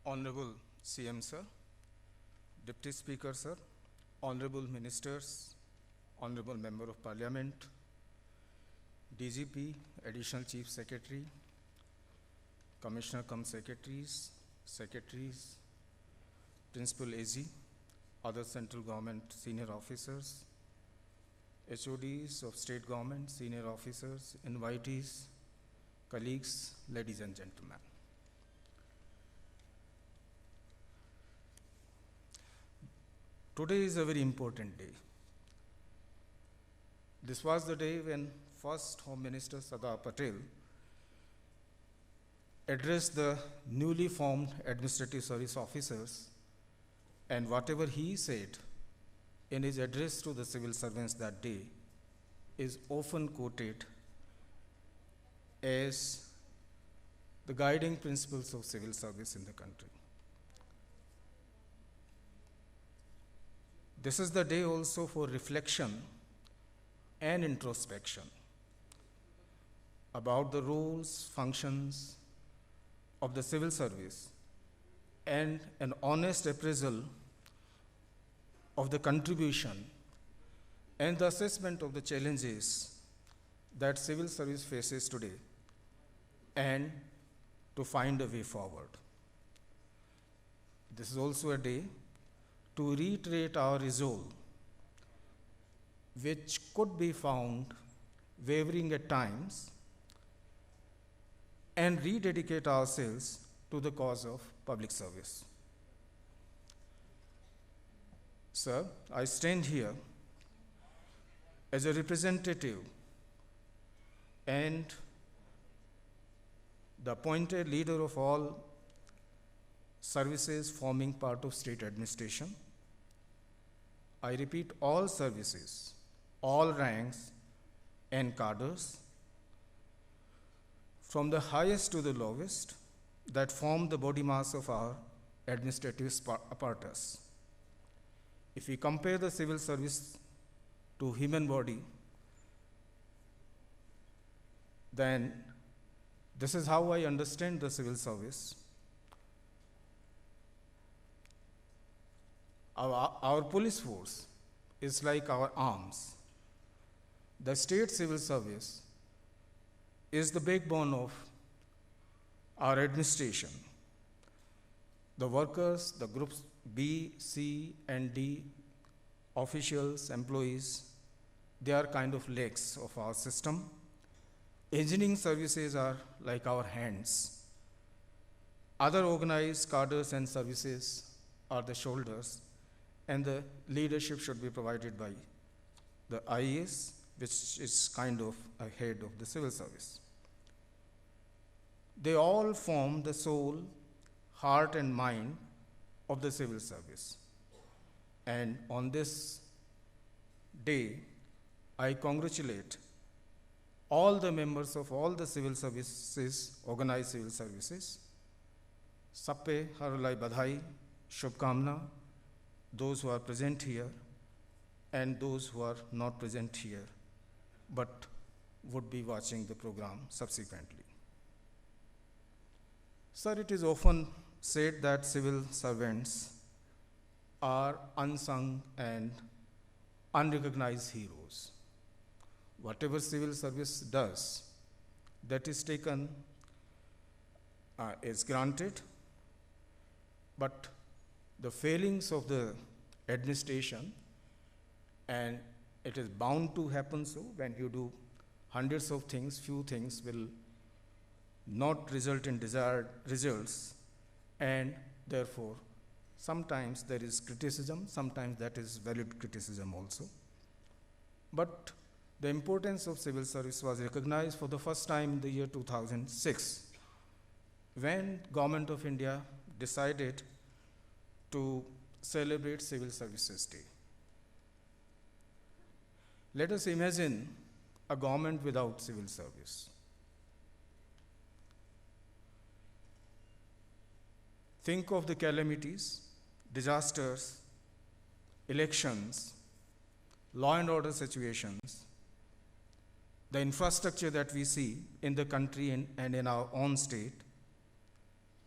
Honorable CM Sir, Deputy Speaker Sir, Honorable Ministers, Honorable Member of Parliament, DGP, Additional Chief Secretary, Commissioner cum Secretaries, Secretaries, Principal AG, other central government senior officers, HODs of state government, senior officers, invitees, colleagues, ladies and gentlemen. Today is a very important day. This was the day when first Home Minister Sardar Patel addressed the newly formed administrative service officers, and whatever he said in his address to the civil servants that day is often quoted as the guiding principles of civil service in the country. This is the day also for reflection and introspection about the roles, functions of the civil service and an honest appraisal of the contribution and the assessment of the challenges that civil service faces today and to find a way forward. This is also a day to reiterate our resolve, which could be found wavering at times, and rededicate ourselves to the cause of public service. Sir, I stand here as a representative and the appointed leader of all services forming part of state administration. I repeat, all services, all ranks and cadres, from the highest to the lowest, that form the body mass of our administrative apparatus. If we compare the civil service to human body, then this is how I understand the civil service. Our police force is like our arms. The state civil service is the backbone of our administration. The workers, the groups B, C, and D, officials, employees, they are kind of legs of our system. Engineering services are like our hands. Other organized cadres and services are the shoulders, and the leadership should be provided by the IAS, which is kind of a head of the civil service. They all form the soul, heart, and mind of the civil service. And on this day, I congratulate all the members of all the civil services, organized civil services. Sappe harulai badhai, shubhkamna, those who are present here and those who are not present here but would be watching the program subsequently. Sir, it is often said that civil servants are unsung and unrecognized heroes. Whatever civil service does, that is taken is granted, but the failings of the administration, and it is bound to happen so when you do hundreds of things, few things will not result in desired results, and therefore sometimes there is criticism, sometimes that is valid criticism also. But the importance of civil service was recognized for the first time in the year 2006 when Government of India decided to celebrate Civil Services Day. Let us imagine a government without civil service. Think of the calamities, disasters, elections, law and order situations, the infrastructure that we see in the country and in our own state,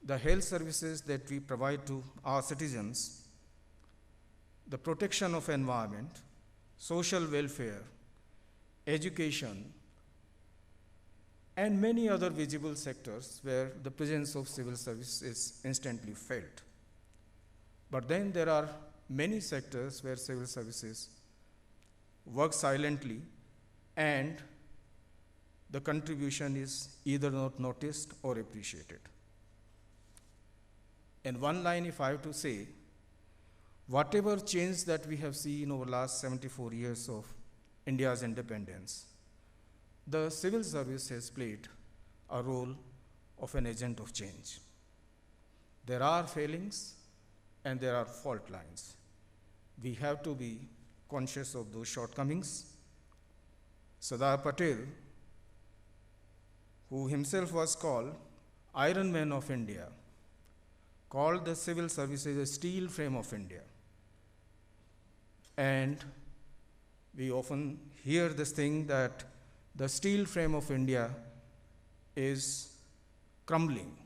the health services that we provide to our citizens, the protection of environment, social welfare, education, and many other visible sectors where the presence of civil service is instantly felt. But then there are many sectors where civil services work silently and the contribution is either not noticed or appreciated. In one line, if I have to say, whatever change that we have seen over the last 74 years of India's independence, the civil service has played a role of an agent of change. There are failings and there are fault lines. We have to be conscious of those shortcomings. Sardar Patel, who himself was called Iron Man of India, called the civil services a steel frame of India. And we often hear this thing that the steel frame of India is crumbling,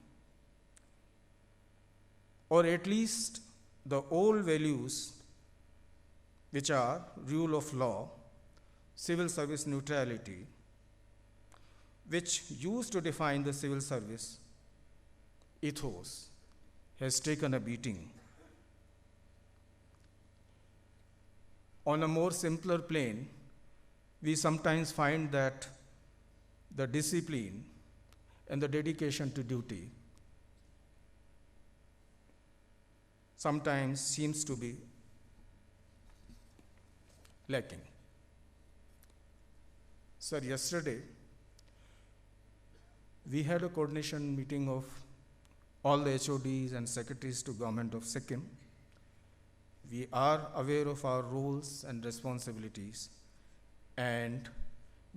or at least the old values, which are rule of law, civil service neutrality, which used to define the civil service ethos, has taken a beating. On a more simpler plane, we sometimes find that the discipline and the dedication to duty sometimes seems to be lacking. Sir, yesterday we had a coordination meeting of all the HODs and secretaries to Government of Sikkim. We are aware of our roles and responsibilities, and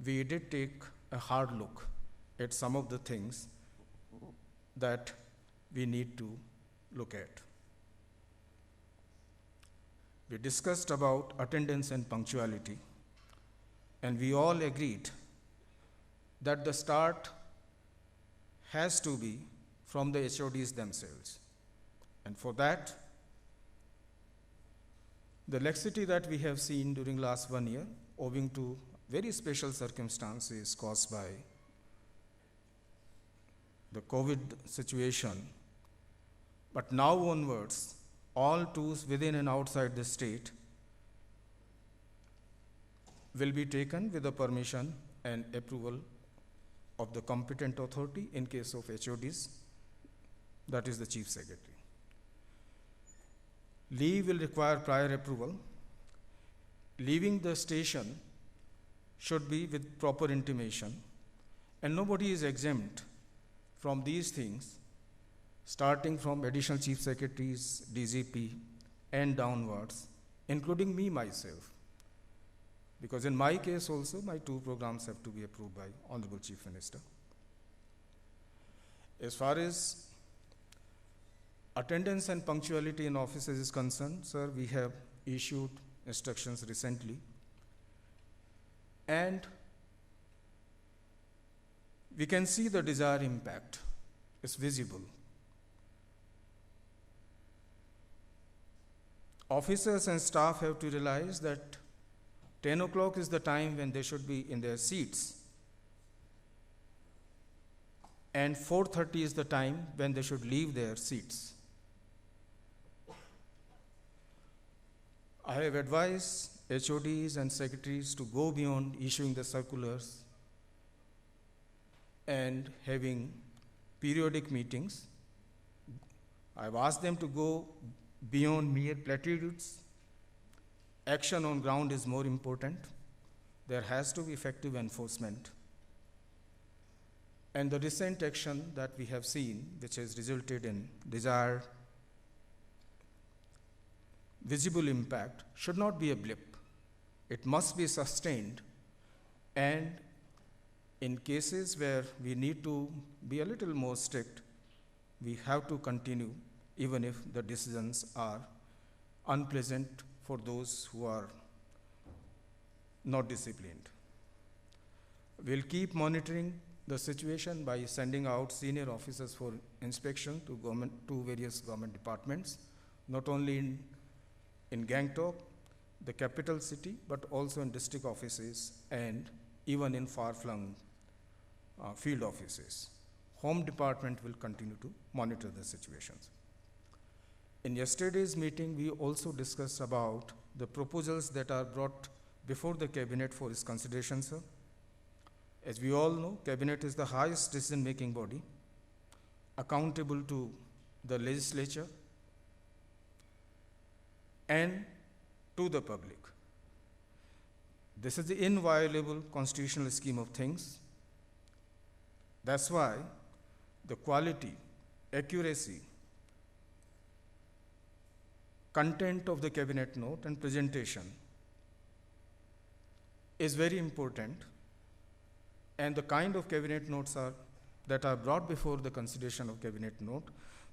we did take a hard look at some of the things that we need to look at. We discussed about attendance and punctuality, and we all agreed that the start has to be from the HODs themselves. And for that, the laxity that we have seen during last 1 year, owing to very special circumstances caused by the COVID situation, but now onwards, all tours within and outside the state will be taken with the permission and approval of the competent authority in case of HODs, that is the Chief Secretary. Leave will require prior approval. Leaving the station should be with proper intimation, and nobody is exempt from these things, starting from additional chief secretaries, DGP, and downwards, including me myself. Because in my case also, my 2 programs have to be approved by Honorable Chief Minister. As far as attendance and punctuality in offices is concerned, sir, we have issued instructions recently, and we can see the desired impact is visible. Officers and staff have to realize that 10 o'clock is the time when they should be in their seats, and 4:30 is the time when they should leave their seats. I have advised HODs and secretaries to go beyond issuing the circulars and having periodic meetings. I've asked them to go beyond mere platitudes. Action on ground is more important. There has to be effective enforcement. And the recent action that we have seen, which has resulted in desired visible impact, should not be a blip. It must be sustained, and in cases where we need to be a little more strict, we have to continue even if the decisions are unpleasant for those who are not disciplined. We'll keep monitoring the situation by sending out senior officers for inspection to various government departments, not only in Gangtok, the capital city, but also in district offices and even in far-flung field offices. Home Department will continue to monitor the situations. In yesterday's meeting, we also discussed about the proposals that are brought before the Cabinet for its consideration, sir. As we all know, Cabinet is the highest decision-making body, accountable to the legislature and to the public. This is the inviolable constitutional scheme of things. That's why the quality, accuracy, content of the Cabinet note and presentation is very important, and the kind of Cabinet notes that are brought before the consideration of Cabinet note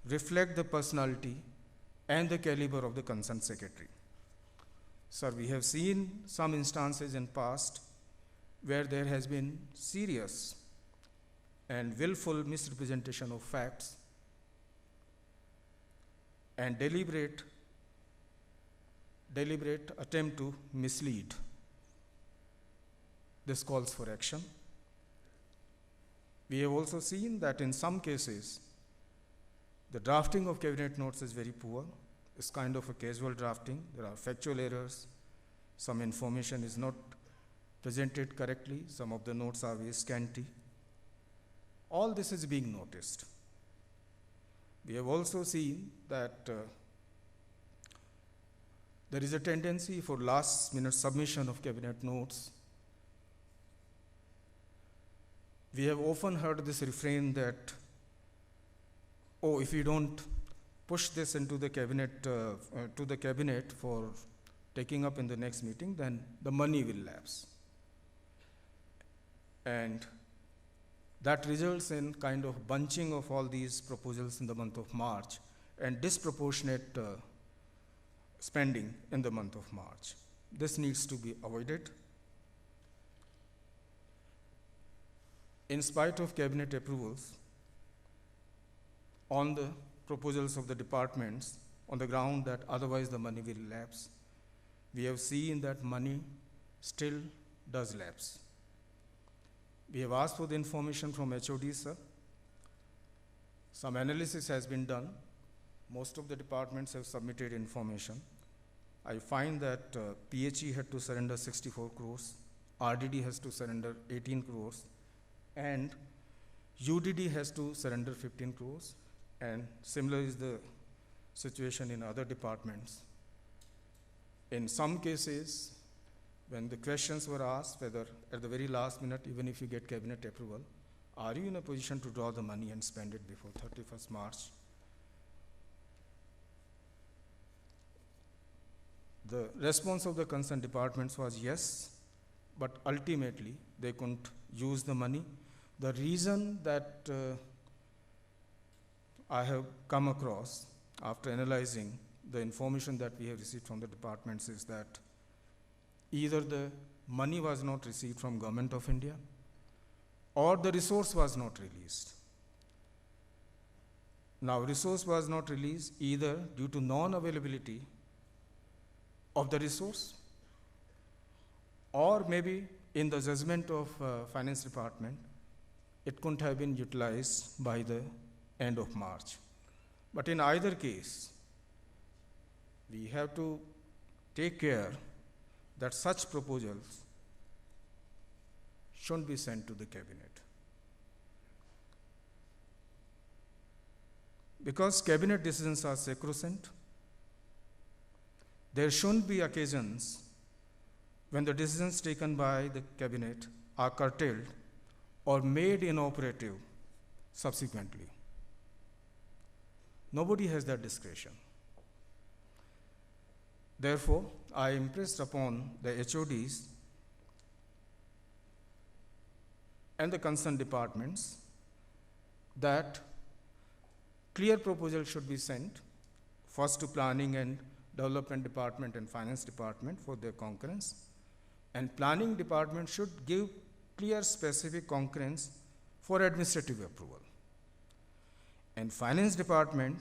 reflect the personality and the caliber of the concerned secretary. Sir, we have seen some instances in past where there has been serious and willful misrepresentation of facts and deliberate attempt to mislead. This calls for action. We have also seen that in some cases, the drafting of Cabinet notes is very poor. It's kind of a casual drafting. There are factual errors. Some information is not presented correctly. Some of the notes are very scanty. All this is being noticed. We have also seen that there is a tendency for last-minute submission of Cabinet notes. We have often heard this refrain that, oh, if you don't push this into the Cabinet, to the Cabinet for taking up in the next meeting, then the money will lapse. And that results in kind of bunching of all these proposals in the month of March and disproportionate spending in the month of March. This needs to be avoided. In spite of Cabinet approvals on the proposals of the departments on the ground that otherwise the money will lapse, we have seen that money still does lapse. We have asked for the information from HOD, sir. Some analysis has been done. Most of the departments have submitted information. I find that PHE had to surrender 64 crores, RDD has to surrender 18 crores, and UDD has to surrender 15 crores, and similar is the situation in other departments. In some cases, when the questions were asked whether at the very last minute, even if you get Cabinet approval, are you in a position to draw the money and spend it before 31st March? The response of the concerned departments was yes, but ultimately they couldn't use the money. The reason that I have come across after analyzing the information that we have received from the departments is that either the money was not received from Government of India or the resource was not released. Now, resource was not released either due to non-availability of the resource, or maybe in the judgment of Finance Department, it couldn't have been utilized by the end of March. But in either case, we have to take care that such proposals shouldn't be sent to the Cabinet. Because Cabinet decisions are sacrosanct, there shouldn't be occasions when the decisions taken by the Cabinet are curtailed or made inoperative subsequently. Nobody has that discretion. Therefore, I impressed upon the HODs and the concerned departments that clear proposals should be sent first to Planning and Development Department and Finance Department for their concurrence, and Planning Department should give clear specific concurrence for administrative approval. And finance department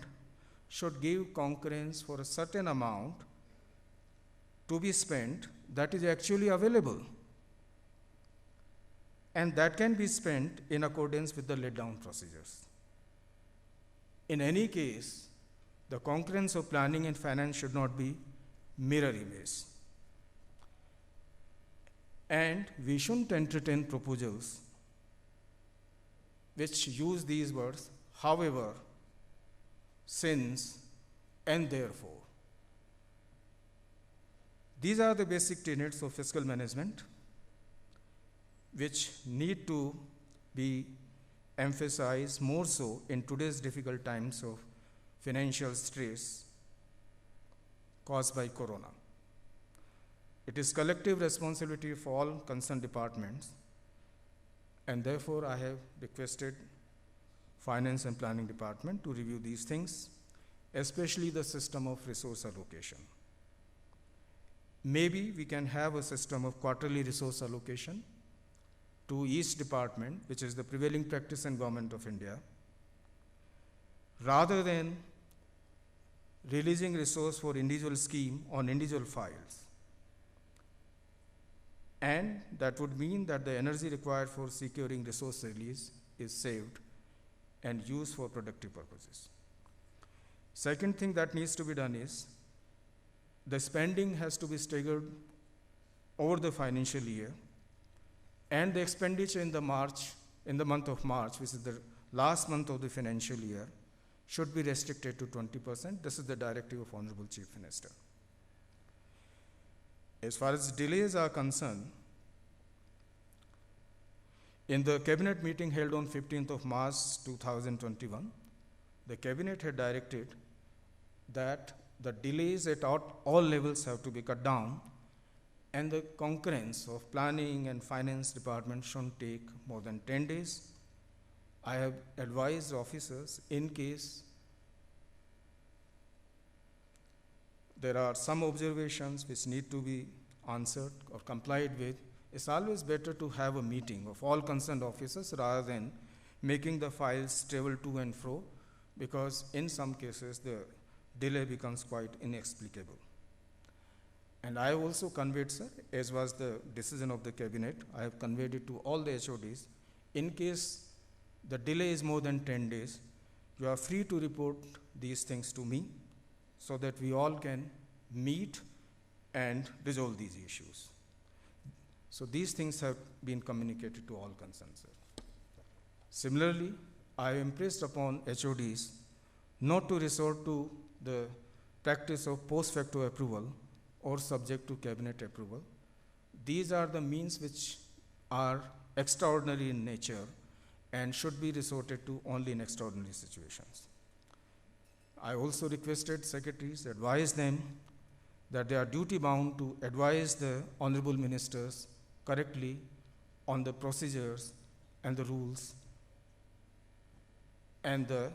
should give concurrence for a certain amount to be spent that is actually available, and that can be spent in accordance with the laid down procedures. In any case, the concurrence of planning and finance should not be mirror image. And we shouldn't entertain proposals which use these words, however, since, and therefore. These are the basic tenets of fiscal management which need to be emphasized more so in today's difficult times of financial stress caused by corona. It is collective responsibility for all concerned departments, and therefore I have requested Finance and Planning Department to review these things, especially the system of resource allocation. Maybe we can have a system of quarterly resource allocation to each department, which is the prevailing practice in Government of India, rather than releasing resource for individual scheme on individual files. And that would mean that the energy required for securing resource release is saved and used for productive purposes. Second thing that needs to be done is the spending has to be staggered over the financial year, and the expenditure in the month of March, which is the last month of the financial year, should be restricted to 20%. This is the directive of Honorable Chief Minister. As far as delays are concerned, in the cabinet meeting held on 15th of March 2021, the cabinet had directed that the delays at all levels have to be cut down, and the concurrence of planning and finance department shouldn't take more than 10 days. I have advised officers, in case there are some observations which need to be answered or complied with, it's always better to have a meeting of all concerned officers rather than making the files travel to and fro, because in some cases the delay becomes quite inexplicable. And I have also conveyed, sir, as was the decision of the cabinet, I have conveyed it to all the HODs. In case the delay is more than 10 days, you are free to report these things to me so that we all can meet and resolve these issues. So these things have been communicated to all concerned, sir. Similarly, I have impressed upon HODs not to resort to the practice of post facto approval or subject to cabinet approval. These are the means which are extraordinary in nature and should be resorted to only in extraordinary situations. I also requested secretaries advise them that they are duty bound to advise the honorable ministers correctly on the procedures and the rules and the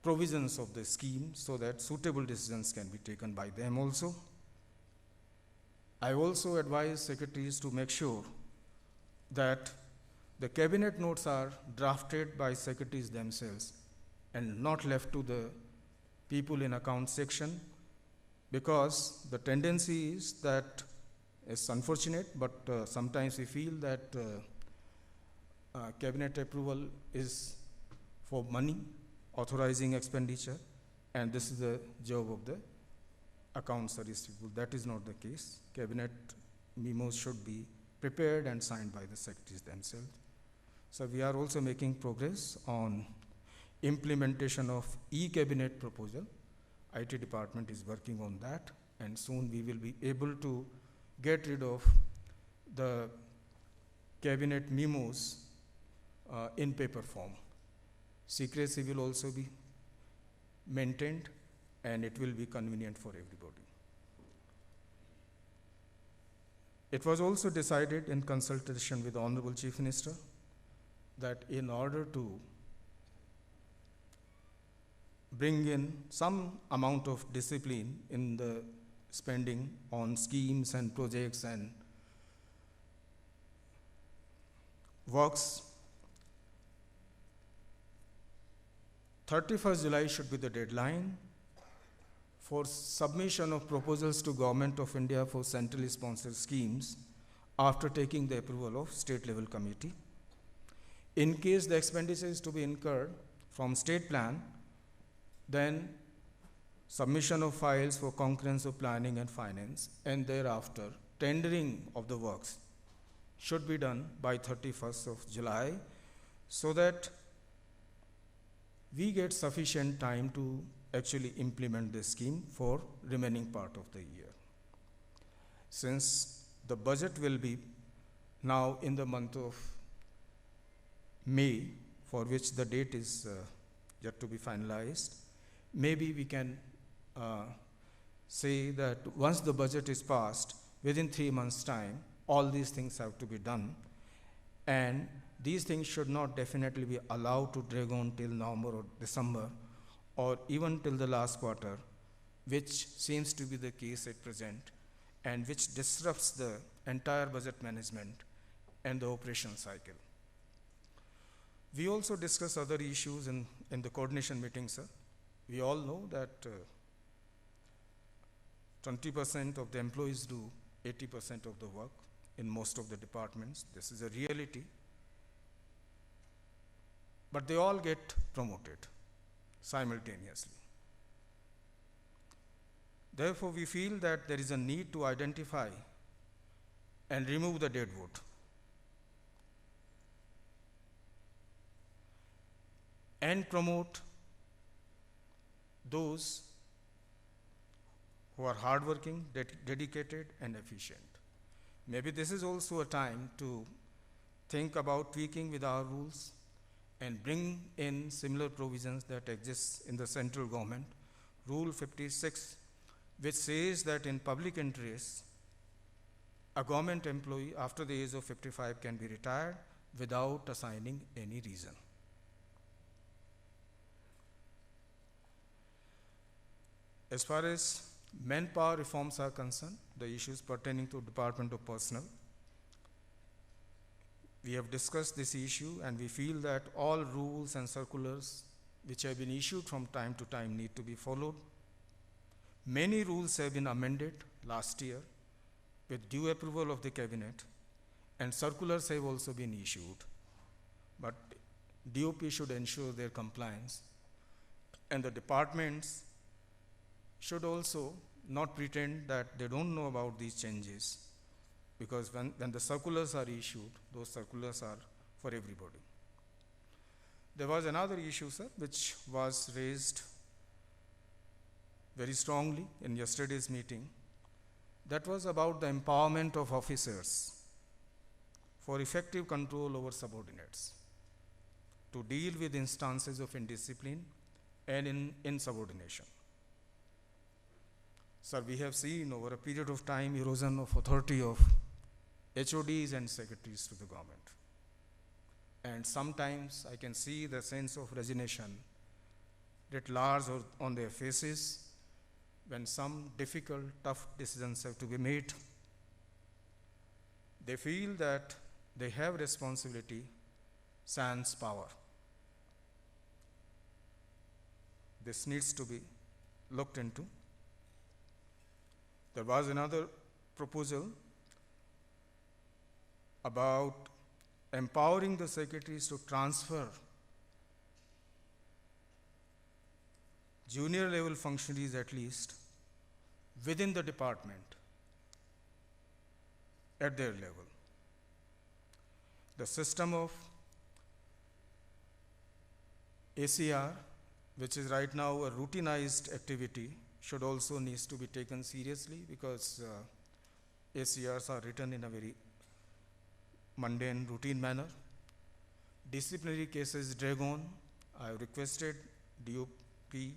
provisions of the scheme so that suitable decisions can be taken by them also. I also advise secretaries to make sure that the cabinet notes are drafted by secretaries themselves and not left to the people in account section, because the tendency is that it's unfortunate, but sometimes we feel that cabinet approval is for money, authorizing expenditure, and this is the job of the account service people. That is not the case. Cabinet memos should be prepared and signed by the secretaries themselves. So we are also making progress on implementation of e-cabinet proposal. IT department is working on that, and soon we will be able to get rid of the cabinet memos in paper form. Secrecy will also be maintained, and it will be convenient for everybody. It was also decided in consultation with the Honorable Chief Minister that in order to bring in some amount of discipline in the spending on schemes and projects and works 31st July should be the deadline for submission of proposals to Government of India for centrally sponsored schemes after taking the approval of state level committee. In case the expenditure is to be incurred from state plan, then submission of files for concurrence of planning and finance, and thereafter tendering of the works should be done by 31st of July, so that we get sufficient time to actually implement this scheme for remaining part of the year. Since the budget will be now in the month of May, for which the date is yet to be finalized, maybe we can say that once the budget is passed, within 3 months' time, all these things have to be done, and these things should not definitely be allowed to drag on till November or December, or even till the last quarter, which seems to be the case at present, and which disrupts the entire budget management and the operation cycle. We also discuss other issues in the coordination meeting, sir. We all know that 20% of the employees do 80% of the work in most of the departments. This is a reality. But they all get promoted simultaneously. Therefore, we feel that there is a need to identify and remove the dead wood. And promote those who are hardworking, dedicated, and efficient. Maybe this is also a time to think about tweaking with our rules and bring in similar provisions that exist in the central government. Rule 56, which says that in public interest, a government employee after the age of 55 can be retired without assigning any reason. As far as manpower reforms are concerned, the issues pertaining to Department of Personnel, we have discussed this issue, and we feel that all rules and circulars which have been issued from time to time need to be followed. Many rules have been amended last year with due approval of the cabinet, and circulars have also been issued. But DOP should ensure their compliance, and the departments should also not pretend that they don't know about these changes, because when the circulars are issued, those circulars are for everybody. There was another issue, sir, which was raised very strongly in yesterday's meeting. That was about the empowerment of officers for effective control over subordinates, to deal with instances of indiscipline and insubordination. Sir, we have seen over a period of time erosion of authority of HODs and secretaries to the government. And sometimes I can see the sense of resignation writ large on their faces when some difficult, tough decisions have to be made. They feel that they have responsibility sans power. This needs to be looked into. There was another proposal about empowering the secretaries to transfer junior level functionaries at least within the department at their level. The system of ACR, which is right now a routinized activity, should also needs to be taken seriously, because ACRs are written in a very mundane, routine manner. Disciplinary cases drag on. I have requested DOP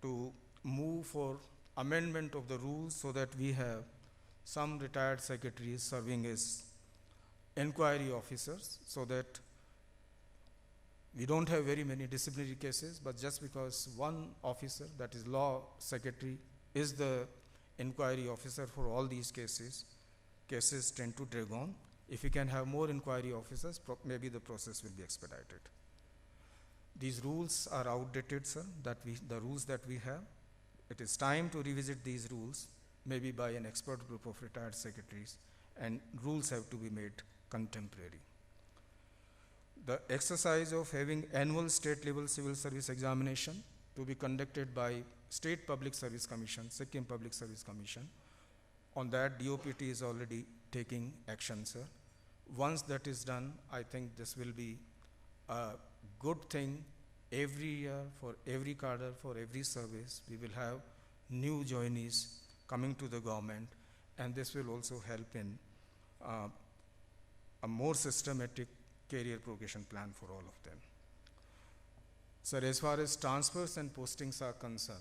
to move for amendment of the rules so that we have some retired secretaries serving as inquiry officers, so that we don't have very many disciplinary cases, but just because one officer, that is law secretary, is the inquiry officer for all these cases, cases tend to drag on. If we can have more inquiry officers, maybe the process will be expedited. These rules are outdated, sir, the rules that we have. It is time to revisit these rules, maybe by an expert group of retired secretaries, and rules have to be made contemporary. The exercise of having annual state level civil service examination to be conducted by State Public Service Commission, Sikkim Public Service Commission. On that, DOPT is already taking action, sir. Once that is done, I think this will be a good thing. Every year, for every cadre, for every service, we will have new joinees coming to the government, and this will also help in a more systematic career progression plan for all of them. Sir, as far as transfers and postings are concerned,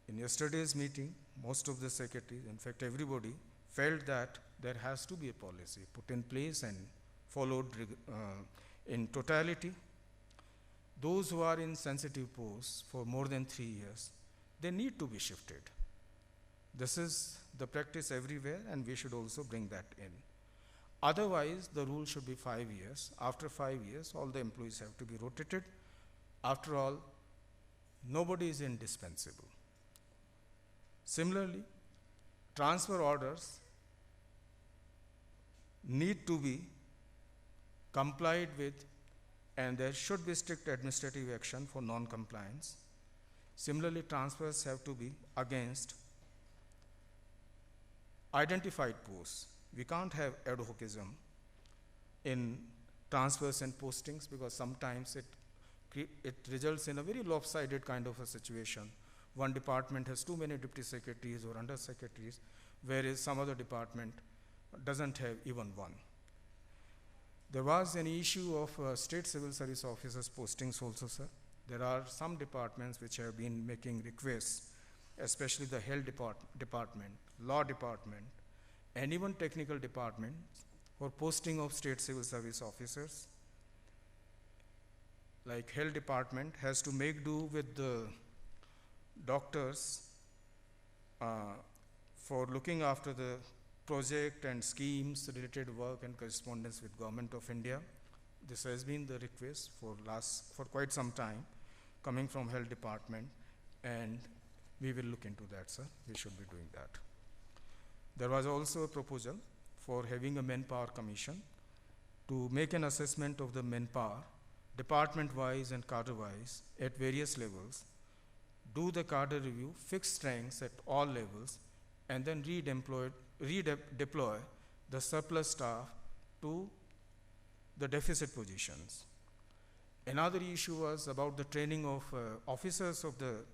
in yesterday's meeting, most of the secretaries, in fact everybody, felt that there has to be a policy put in place and followed in totality. Those who are in sensitive posts for more than 3 years, they need to be shifted. This is the practice everywhere, and we should also bring that in. Otherwise, the rule should be 5 years. After 5 years, all the employees have to be rotated. After all, nobody is indispensable. Similarly, transfer orders need to be complied with, and there should be strict administrative action for non-compliance. Similarly, transfers have to be against identified posts. We can't have ad hocism in transfers and postings, because sometimes it results in a very lopsided kind of a situation. One department has too many deputy secretaries or under secretaries, whereas some other department doesn't have even one. There was an issue of state civil service officers postings also, sir. There are some departments which have been making requests, especially the health department, law department, and even technical departments for posting of state civil service officers. Like health department has to make do with the doctors for looking after the project and schemes related work and correspondence with Government of India. This has been the request for quite some time coming from health department, and we will look into that, sir. We should be doing that. There was also a proposal for having a manpower commission to make an assessment of the manpower department-wise and cadre-wise at various levels, do the cadre review, fix ranks at all levels, and then redeploy the surplus staff to the deficit positions. Another issue was about the training of officers of the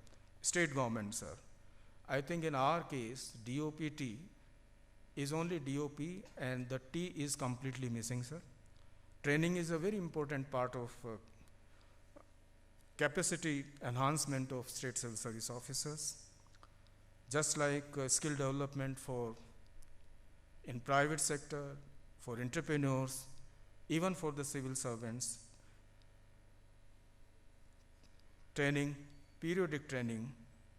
state government, sir. I think in our case, DOPT is only DOP and the T is completely missing, sir. Training is a very important part of capacity enhancement of state civil service officers. Just like skill development in private sector, for entrepreneurs, even for the civil servants, periodic training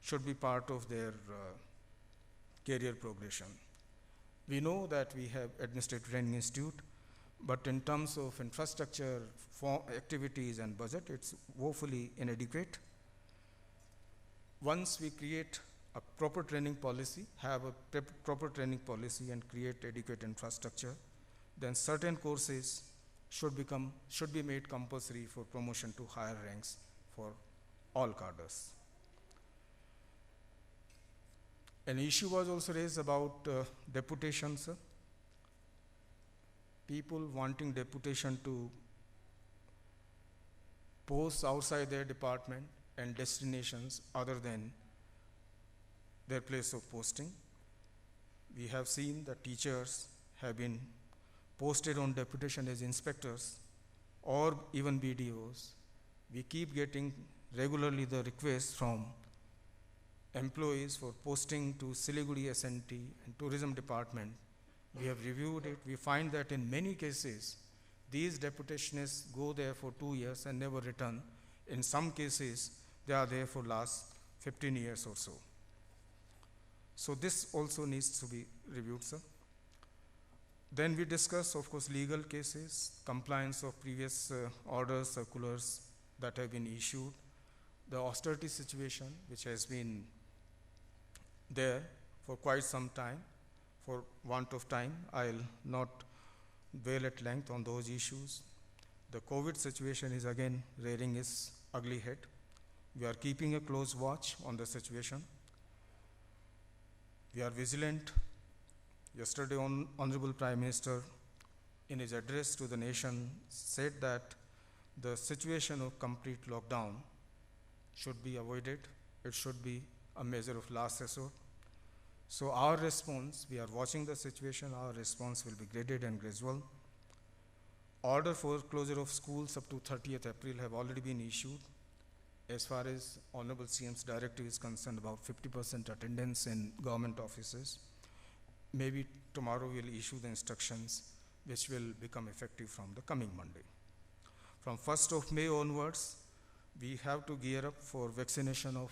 should be part of their career progression. We know that we have Administrative Training Institute, but in terms of infrastructure, activities and budget, it's woefully inadequate. Once we create a proper training policy, have a proper training policy and create adequate infrastructure, then certain courses should be made compulsory for promotion to higher ranks for all cadres. An issue was also raised about deputation, sir. People wanting deputation to posts outside their department and destinations other than their place of posting. We have seen that teachers have been posted on deputation as inspectors or even BDOs. We keep getting regularly the requests from employees for posting to Siliguri SNT and Tourism Department. We have reviewed it. We find that in many cases, these deputationists go there for 2 years and never return. In some cases, they are there for last 15 years or so. So this also needs to be reviewed, sir. Then we discuss, of course, legal cases, compliance of previous orders, circulars that have been issued, the austerity situation, which has been there for quite some time. For want of time, I'll not dwell at length on those issues. The COVID situation is again rearing its ugly head. We are keeping a close watch on the situation. We are vigilant. Yesterday, Honorable Prime Minister, in his address to the nation, said that the situation of complete lockdown should be avoided. It should be a measure of last resort. So our response, we are watching the situation, our response will be graded and gradual. Order for closure of schools up to 30th April have already been issued. As far as Honorable CM's directive is concerned, about 50% attendance in government offices. Maybe tomorrow we'll issue the instructions which will become effective from the coming Monday. From 1st of May onwards, we have to gear up for vaccination of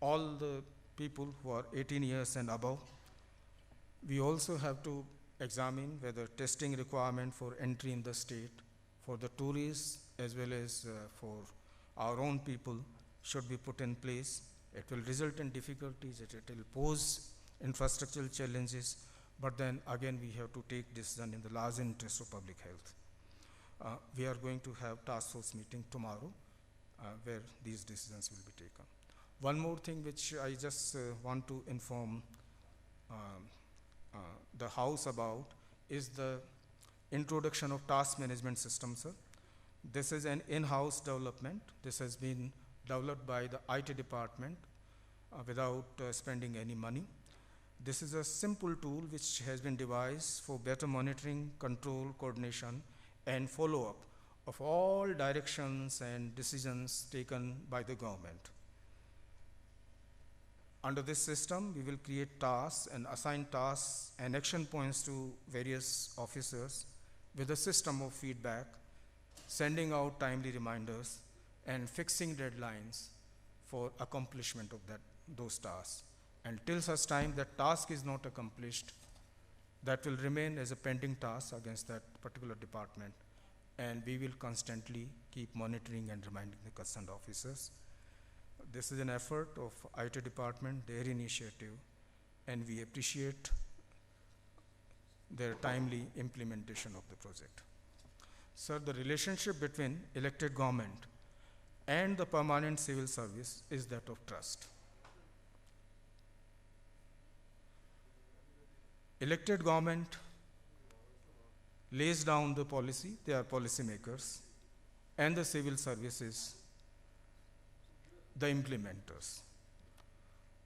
all the people who are 18 years and above. We also have to examine whether testing requirement for entry in the state for the tourists as well as for our own people should be put in place. It will result in difficulties, it will pose infrastructural challenges, but then again we have to take decision in the large interest of public health. We are going to have task force meeting tomorrow where these decisions will be taken. One more thing which I just want to inform the House about is the introduction of task management system, sir. This is an in-house development. This has been developed by the IT department without spending any money. This is a simple tool which has been devised for better monitoring, control, coordination, and follow-up of all directions and decisions taken by the government. Under this system, we will create tasks and assign tasks and action points to various officers with a system of feedback, sending out timely reminders, and fixing deadlines for accomplishment of those tasks. And till such time that task is not accomplished, that will remain as a pending task against that particular department, and we will constantly keep monitoring and reminding the concerned officers. This is an effort of IT department, their initiative, and we appreciate their timely implementation of the project. Sir, the relationship between elected government and the permanent civil service is that of trust. Elected government lays down the policy, they are policy makers, and the civil services the implementers.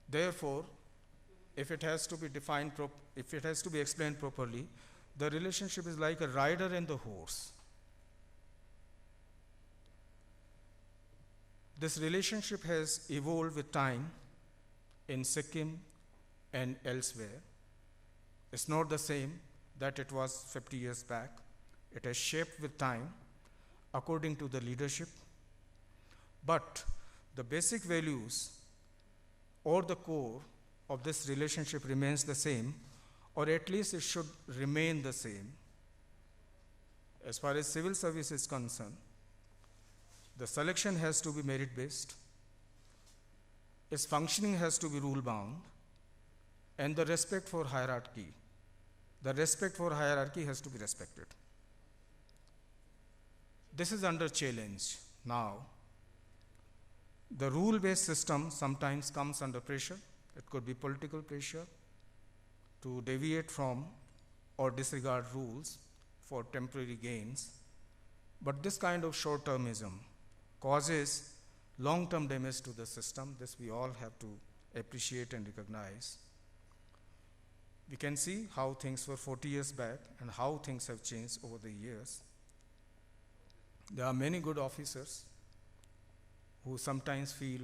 Therefore, if it has to be defined, if it has to be explained properly, the relationship is like a rider and the horse. This relationship has evolved with time in Sikkim and elsewhere. It's not the same that it was 50 years back. It has shaped with time according to the leadership. But the basic values or the core of this relationship remains the same, or at least it should remain the same. As far as civil service is concerned, the selection has to be merit-based, its functioning has to be rule-bound, and the respect for hierarchy. The respect for hierarchy has to be respected. This is under challenge now. The rule-based system sometimes comes under pressure. It could be political pressure to deviate from or disregard rules for temporary gains. But this kind of short-termism causes long-term damage to the system. This we all have to appreciate and recognize. We can see how things were 40 years back and how things have changed over the years. There are many good officers who sometimes feel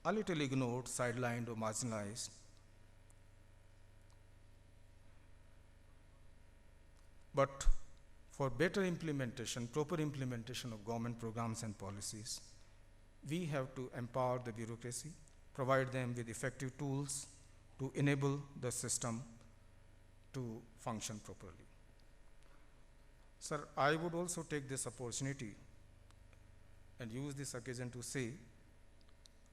a little ignored, sidelined, or marginalized. But for better implementation, proper implementation of government programs and policies, we have to empower the bureaucracy, provide them with effective tools to enable the system to function properly. Sir, I would also take this opportunity and use this occasion to say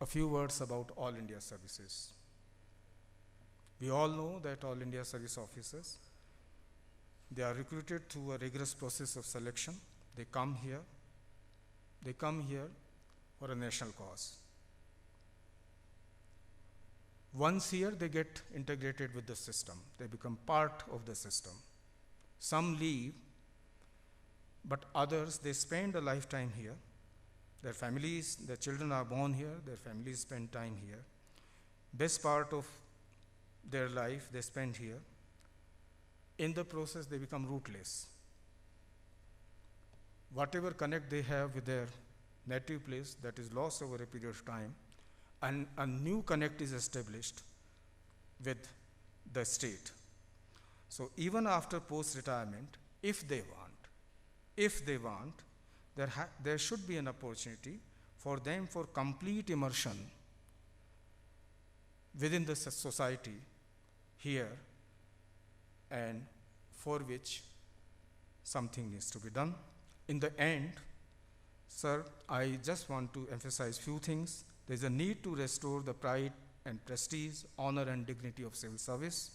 a few words about All India Services. We all know that All India Service officers, they are recruited through a rigorous process of selection. They come here for a national cause. Once here, they get integrated with the system. They become part of the system. Some leave, but others, they spend a lifetime here. Their families, their children are born here, their families spend time here. Best part of their life they spend here. In the process, they become rootless. Whatever connect they have with their native place, that is lost over a period of time, and a new connect is established with the state. So even after post-retirement, if they want, there should be an opportunity for them for complete immersion within the society here, and for which something needs to be done. In the end, sir, I just want to emphasize few things. There is a need to restore the pride and prestige, honor and dignity of civil service.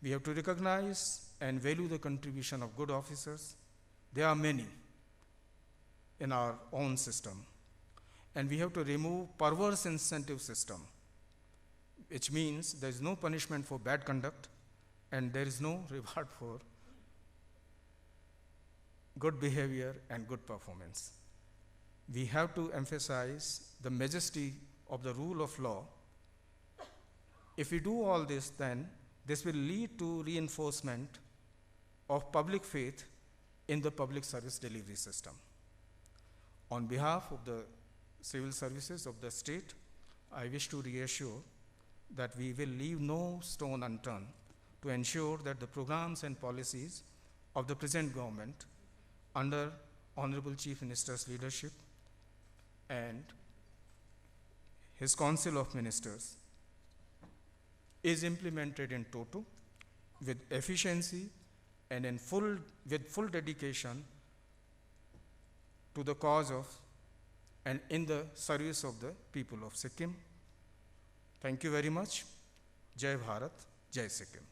We have to recognize and value the contribution of good officers. There are many in our own system. And we have to remove perverse incentive system, which means there is no punishment for bad conduct and there is no reward for good behavior and good performance. We have to emphasize the majesty of the rule of law. If we do all this, then this will lead to reinforcement of public faith in the public service delivery system. On behalf of the civil services of the state, I wish to reassure that we will leave no stone unturned to ensure that the programs and policies of the present government under Honorable Chief Minister's leadership and his Council of Ministers is implemented in toto with efficiency and with full dedication to the cause of and in the service of the people of Sikkim. Thank you very much. Jai Bharat, Jai Sikkim.